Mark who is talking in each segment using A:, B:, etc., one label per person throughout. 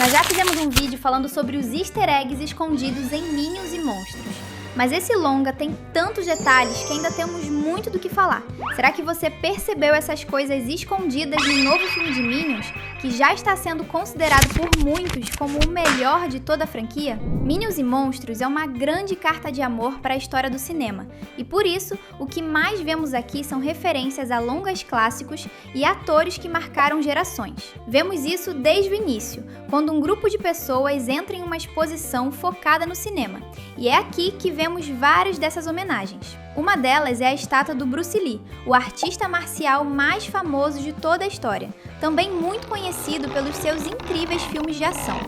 A: Nós já fizemos um vídeo falando sobre os easter eggs escondidos em Minions e Monstros, mas esse longa tem tantos detalhes que ainda temos muito do que falar. Será que você percebeu essas coisas escondidas no novo filme de Minions, que já está sendo considerado por muitos como o melhor de toda a franquia? Minions e Monstros é uma grande carta de amor para a história do cinema, e por isso, o que mais vemos aqui são referências a longas clássicos e atores que marcaram gerações. Vemos isso desde o início, quando um grupo de pessoas entra em uma exposição focada no cinema, e é aqui que vemos várias dessas homenagens. Uma delas é a estátua do Bruce Lee, o artista marcial mais famoso de toda a história, também muito conhecido pelos seus incríveis filmes de ação.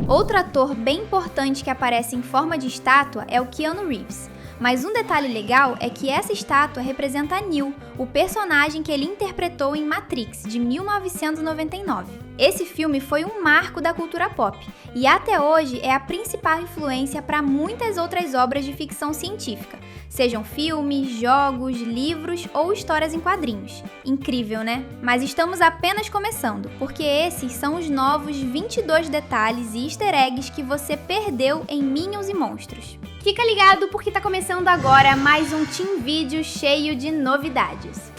A: Outro ator bem importante que aparece em forma de estátua é o Keanu Reeves. Mas um detalhe legal é que essa estátua representa Neo, o personagem que ele interpretou em Matrix, de 1999. Esse filme foi um marco da cultura pop, e até hoje é a principal influência para muitas outras obras de ficção científica, sejam filmes, jogos, livros ou histórias em quadrinhos. Incrível, né? Mas estamos apenas começando, porque esses são os novos 22 detalhes e easter eggs que você perdeu em Minions e Monstros. Fica ligado porque tá começando agora mais um Team Vídeo cheio de novidades.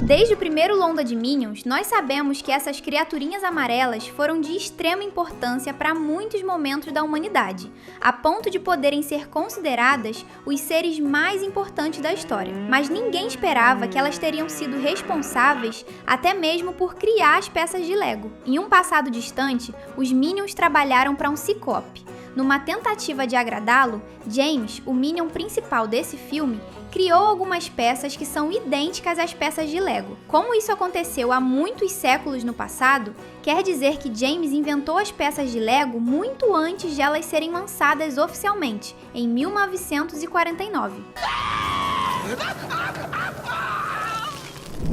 A: Desde o primeiro longa de Minions, nós sabemos que essas criaturinhas amarelas foram de extrema importância para muitos momentos da humanidade, a ponto de poderem ser consideradas os seres mais importantes da história. Mas ninguém esperava que elas teriam sido responsáveis até mesmo por criar as peças de Lego. Em um passado distante, os Minions trabalharam para um Ciclope. Numa tentativa de agradá-lo, James, o Minion principal desse filme, criou algumas peças que são idênticas às peças de Lego. Como isso aconteceu há muitos séculos no passado, quer dizer que James inventou as peças de Lego muito antes de elas serem lançadas oficialmente, em 1949.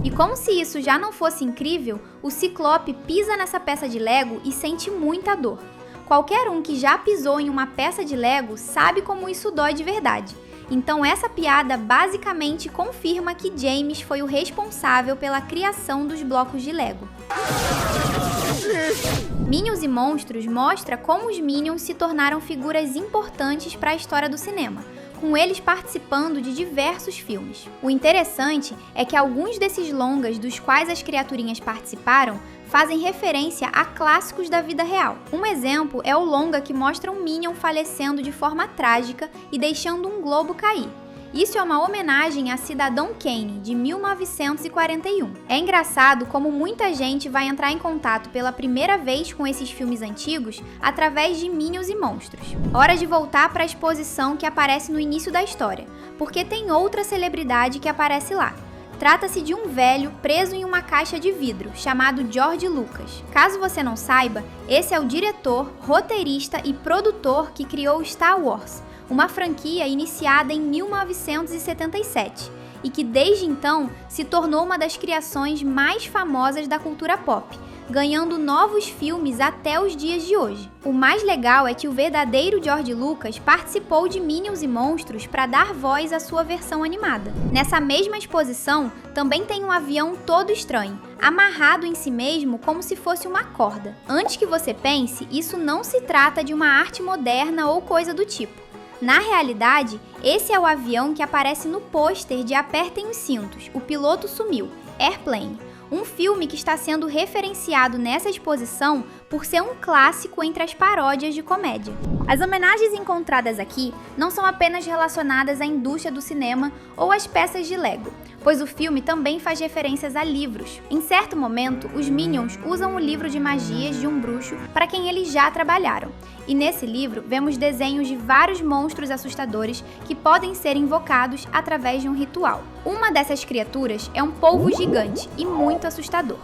A: E como se isso já não fosse incrível, o Ciclope pisa nessa peça de Lego e sente muita dor. Qualquer um que já pisou em uma peça de Lego sabe como isso dói de verdade. Então essa piada basicamente confirma que James foi o responsável pela criação dos blocos de Lego. Minions e Monstros mostra como os Minions se tornaram figuras importantes para a história do cinema, com eles participando de diversos filmes. O interessante é que alguns desses longas dos quais as criaturinhas participaram fazem referência a clássicos da vida real. Um exemplo é o longa que mostra um Minion falecendo de forma trágica e deixando um globo cair. Isso é uma homenagem a Cidadão Kane, de 1941. É engraçado como muita gente vai entrar em contato pela primeira vez com esses filmes antigos através de Minions e Monstros. Hora de voltar para a exposição que aparece no início da história, porque tem outra celebridade que aparece lá. Trata-se de um velho preso em uma caixa de vidro, chamado George Lucas. Caso você não saiba, esse é o diretor, roteirista e produtor que criou Star Wars, uma franquia iniciada em 1977 e que desde então se tornou uma das criações mais famosas da cultura pop, ganhando novos filmes até os dias de hoje. O mais legal é que o verdadeiro George Lucas participou de Minions e Monstros para dar voz à sua versão animada. Nessa mesma exposição, também tem um avião todo estranho, amarrado em si mesmo como se fosse uma corda. Antes que você pense, isso não se trata de uma arte moderna ou coisa do tipo. Na realidade, esse é o avião que aparece no pôster de Apertem os Cintos, o piloto sumiu, Airplane, um filme que está sendo referenciado nessa exposição por ser um clássico entre as paródias de comédia. As homenagens encontradas aqui não são apenas relacionadas à indústria do cinema ou às peças de Lego, pois o filme também faz referências a livros. Em certo momento, os Minions usam o livro de magias de um bruxo para quem eles já trabalharam, e nesse livro vemos desenhos de vários monstros assustadores que podem ser invocados através de um ritual. Uma dessas criaturas é um polvo gigante e muito assustador.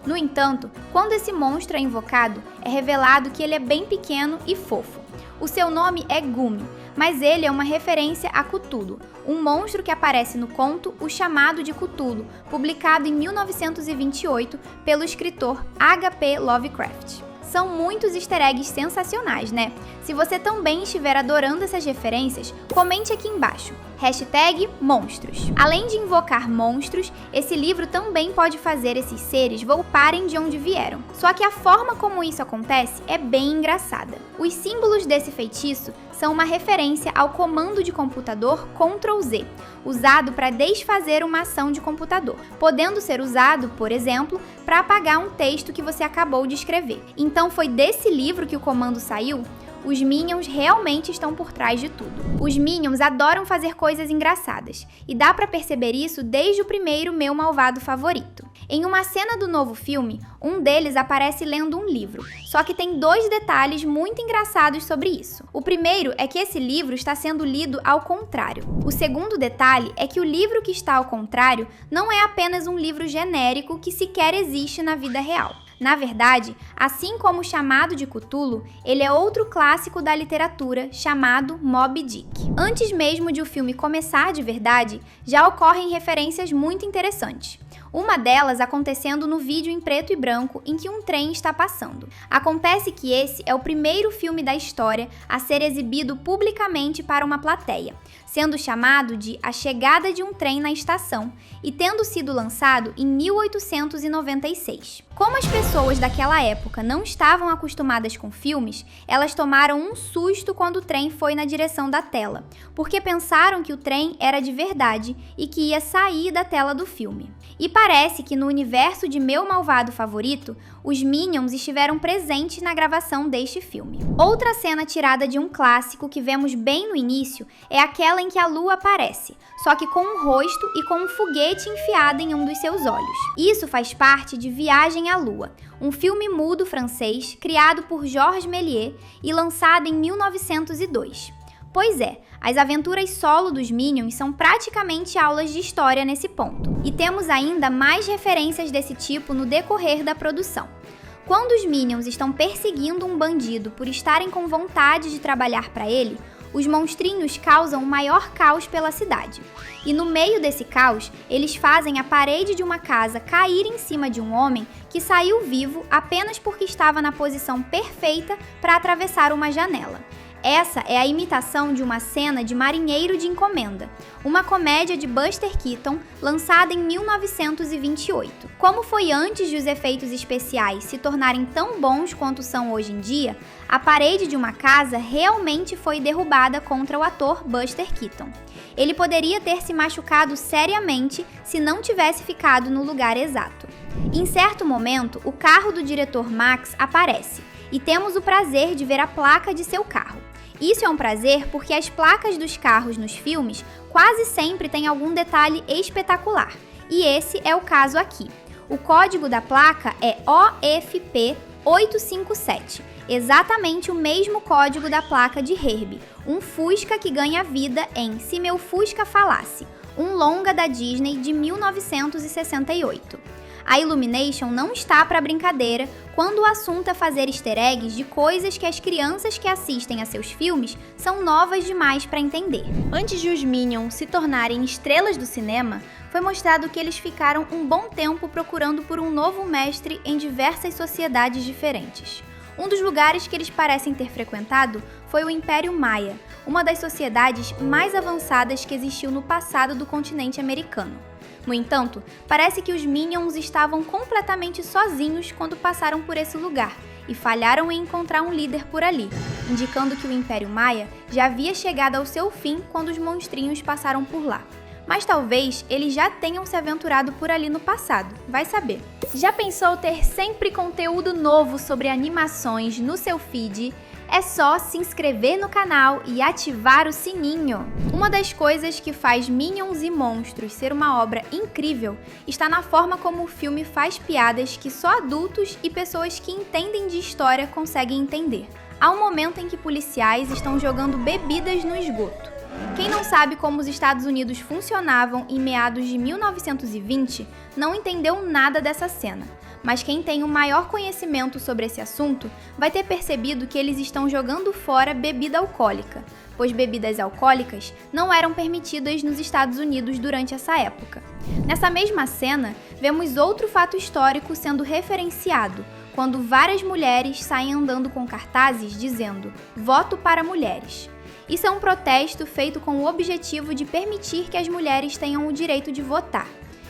A: No entanto, quando esse monstro é invocado, é revelado que ele é bem pequeno e fofo. O seu nome é Gumi, mas ele é uma referência a Cthulhu, um monstro que aparece no conto O Chamado de Cthulhu, publicado em 1928 pelo escritor H.P. Lovecraft. São muitos easter eggs sensacionais, né? Se você também estiver adorando essas referências, comente aqui embaixo. #monstros. Além de invocar monstros, esse livro também pode fazer esses seres voltarem de onde vieram. Só que a forma como isso acontece é bem engraçada. Os símbolos desse feitiço são uma referência ao comando de computador Ctrl+Z, usado para desfazer uma ação de computador, podendo ser usado, por exemplo, para apagar um texto que você acabou de escrever. Então foi desse livro que o comando saiu? Os Minions realmente estão por trás de tudo. Os Minions adoram fazer coisas engraçadas, e dá pra perceber isso desde o primeiro Meu Malvado Favorito. Em uma cena do novo filme, um deles aparece lendo um livro, só que tem 2 detalhes muito engraçados sobre isso. O primeiro é que esse livro está sendo lido ao contrário. O segundo detalhe é que o livro que está ao contrário não é apenas um livro genérico que sequer existe na vida real. Na verdade, assim como o Chamado de Cthulhu, ele é outro clássico da literatura chamado Moby Dick. Antes mesmo de o filme começar de verdade, já ocorrem referências muito interessantes. Uma delas acontecendo no vídeo em preto e branco em que um trem está passando. Acontece que esse é o primeiro filme da história a ser exibido publicamente para uma plateia, sendo chamado de A Chegada de um Trem na Estação e tendo sido lançado em 1896. Como as pessoas daquela época não estavam acostumadas com filmes, elas tomaram um susto quando o trem foi na direção da tela, porque pensaram que o trem era de verdade e que ia sair da tela do filme. E parece que no universo de Meu Malvado Favorito, os Minions estiveram presentes na gravação deste filme. Outra cena tirada de um clássico que vemos bem no início é aquela em que a lua aparece, só que com um rosto e com um foguete enfiado em um dos seus olhos. Isso faz parte de Viagem à Lua, um filme mudo francês criado por Georges Méliès e lançado em 1902. Pois é, as aventuras solo dos Minions são praticamente aulas de história nesse ponto. E temos ainda mais referências desse tipo no decorrer da produção. Quando os Minions estão perseguindo um bandido por estarem com vontade de trabalhar para ele, os monstrinhos causam o maior caos pela cidade. E no meio desse caos, eles fazem a parede de uma casa cair em cima de um homem que saiu vivo apenas porque estava na posição perfeita para atravessar uma janela. Essa é a imitação de uma cena de Marinheiro de Encomenda, uma comédia de Buster Keaton lançada em 1928. Como foi antes de os efeitos especiais se tornarem tão bons quanto são hoje em dia, a parede de uma casa realmente foi derrubada contra o ator Buster Keaton. Ele poderia ter se machucado seriamente se não tivesse ficado no lugar exato. Em certo momento, o carro do diretor Max aparece e temos o prazer de ver a placa de seu carro. Isso é um prazer porque as placas dos carros nos filmes quase sempre têm algum detalhe espetacular, e esse é o caso aqui. O código da placa é OFP857, exatamente o mesmo código da placa de Herbie, um Fusca que ganha vida em Se Meu Fusca Falasse, um longa da Disney de 1968. A Illumination não está para brincadeira quando o assunto é fazer easter eggs de coisas que as crianças que assistem a seus filmes são novas demais para entender. Antes de os Minions se tornarem estrelas do cinema, foi mostrado que eles ficaram um bom tempo procurando por um novo mestre em diversas sociedades diferentes. Um dos lugares que eles parecem ter frequentado foi o Império Maia, uma das sociedades mais avançadas que existiu no passado do continente americano. No entanto, parece que os Minions estavam completamente sozinhos quando passaram por esse lugar e falharam em encontrar um líder por ali, indicando que o Império Maia já havia chegado ao seu fim quando os monstrinhos passaram por lá. Mas talvez eles já tenham se aventurado por ali no passado, vai saber. Já pensou ter sempre conteúdo novo sobre animações no seu feed? É só se inscrever no canal e ativar o sininho. Uma das coisas que faz Minions e Monstros ser uma obra incrível está na forma como o filme faz piadas que só adultos e pessoas que entendem de história conseguem entender. Há um momento em que policiais estão jogando bebidas no esgoto. Quem não sabe como os Estados Unidos funcionavam em meados de 1920 não entendeu nada dessa cena. Mas quem tem o maior conhecimento sobre esse assunto vai ter percebido que eles estão jogando fora bebida alcoólica, pois bebidas alcoólicas não eram permitidas nos Estados Unidos durante essa época. Nessa mesma cena, vemos outro fato histórico sendo referenciado, quando várias mulheres saem andando com cartazes dizendo "Voto para mulheres". Isso é um protesto feito com o objetivo de permitir que as mulheres tenham o direito de votar.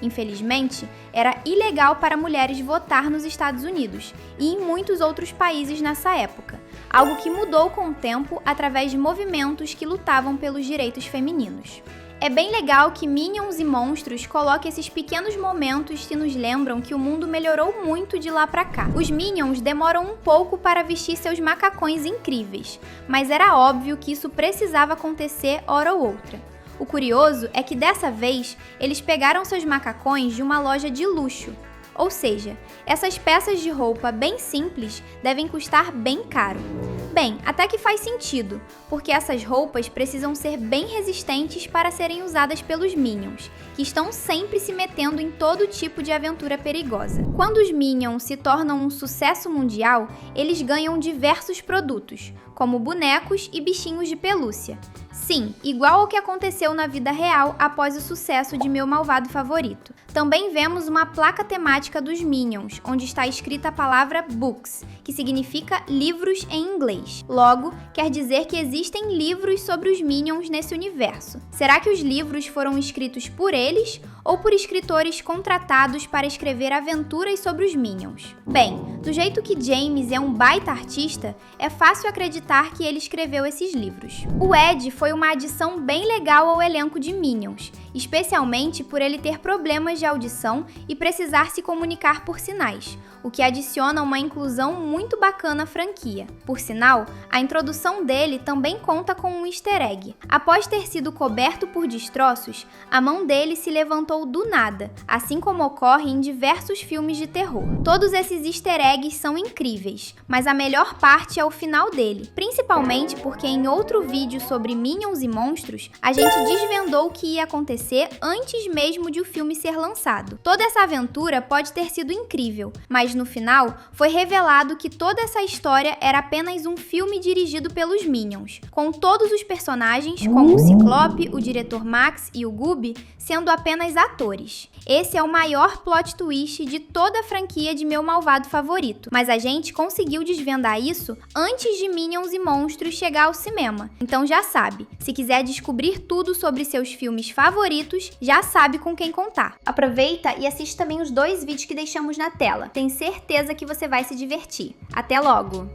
A: Infelizmente, era ilegal para mulheres votar nos Estados Unidos e em muitos outros países nessa época, algo que mudou com o tempo através de movimentos que lutavam pelos direitos femininos. É bem legal que Minions e Monstros coloquem esses pequenos momentos que nos lembram que o mundo melhorou muito de lá pra cá. Os Minions demoram um pouco para vestir seus macacões incríveis, mas era óbvio que isso precisava acontecer hora ou outra. O curioso é que dessa vez eles pegaram seus macacões de uma loja de luxo. Ou seja, essas peças de roupa bem simples devem custar bem caro. Bem, até que faz sentido, porque essas roupas precisam ser bem resistentes para serem usadas pelos Minions, que estão sempre se metendo em todo tipo de aventura perigosa. Quando os Minions se tornam um sucesso mundial, eles ganham diversos produtos, como bonecos e bichinhos de pelúcia. Sim, igual ao que aconteceu na vida real após o sucesso de Meu Malvado Favorito. Também vemos uma placa temática dos Minions, onde está escrita a palavra Books, que significa livros em inglês. Logo, quer dizer que existem livros sobre os Minions nesse universo. Será que os livros foram escritos por eles ou por escritores contratados para escrever aventuras sobre os Minions? Bem, do jeito que James é um baita artista, é fácil acreditar que ele escreveu esses livros. O Ed foi uma adição bem legal ao elenco de Minions, especialmente por ele ter problemas de audição e precisar se comunicar por sinais, o que adiciona uma inclusão muito bacana à franquia. Por sinal, a introdução dele também conta com um easter egg. Após ter sido coberto por destroços, a mão dele se levantou do nada, assim como ocorre em diversos filmes de terror. Todos esses easter eggs são incríveis, mas a melhor parte é o final dele, principalmente porque em outro vídeo sobre Minions e Monstros, a gente desvendou o que ia acontecer antes mesmo de o filme ser lançado. Toda essa aventura pode ter sido incrível, mas no final foi revelado que toda essa história era apenas um filme dirigido pelos Minions, com todos os personagens, como o Ciclope, o diretor Max e o Gooby, sendo apenas atores. Esse é o maior plot twist de toda a franquia de Meu Malvado Favorito, mas a gente conseguiu desvendar isso antes de Minions e Monstros chegar ao cinema. Então já sabe, se quiser descobrir tudo sobre seus filmes favoritos, já sabe com quem contar. Aproveita e assiste também os 2 vídeos que deixamos na tela. Tenho certeza que você vai se divertir. Até logo!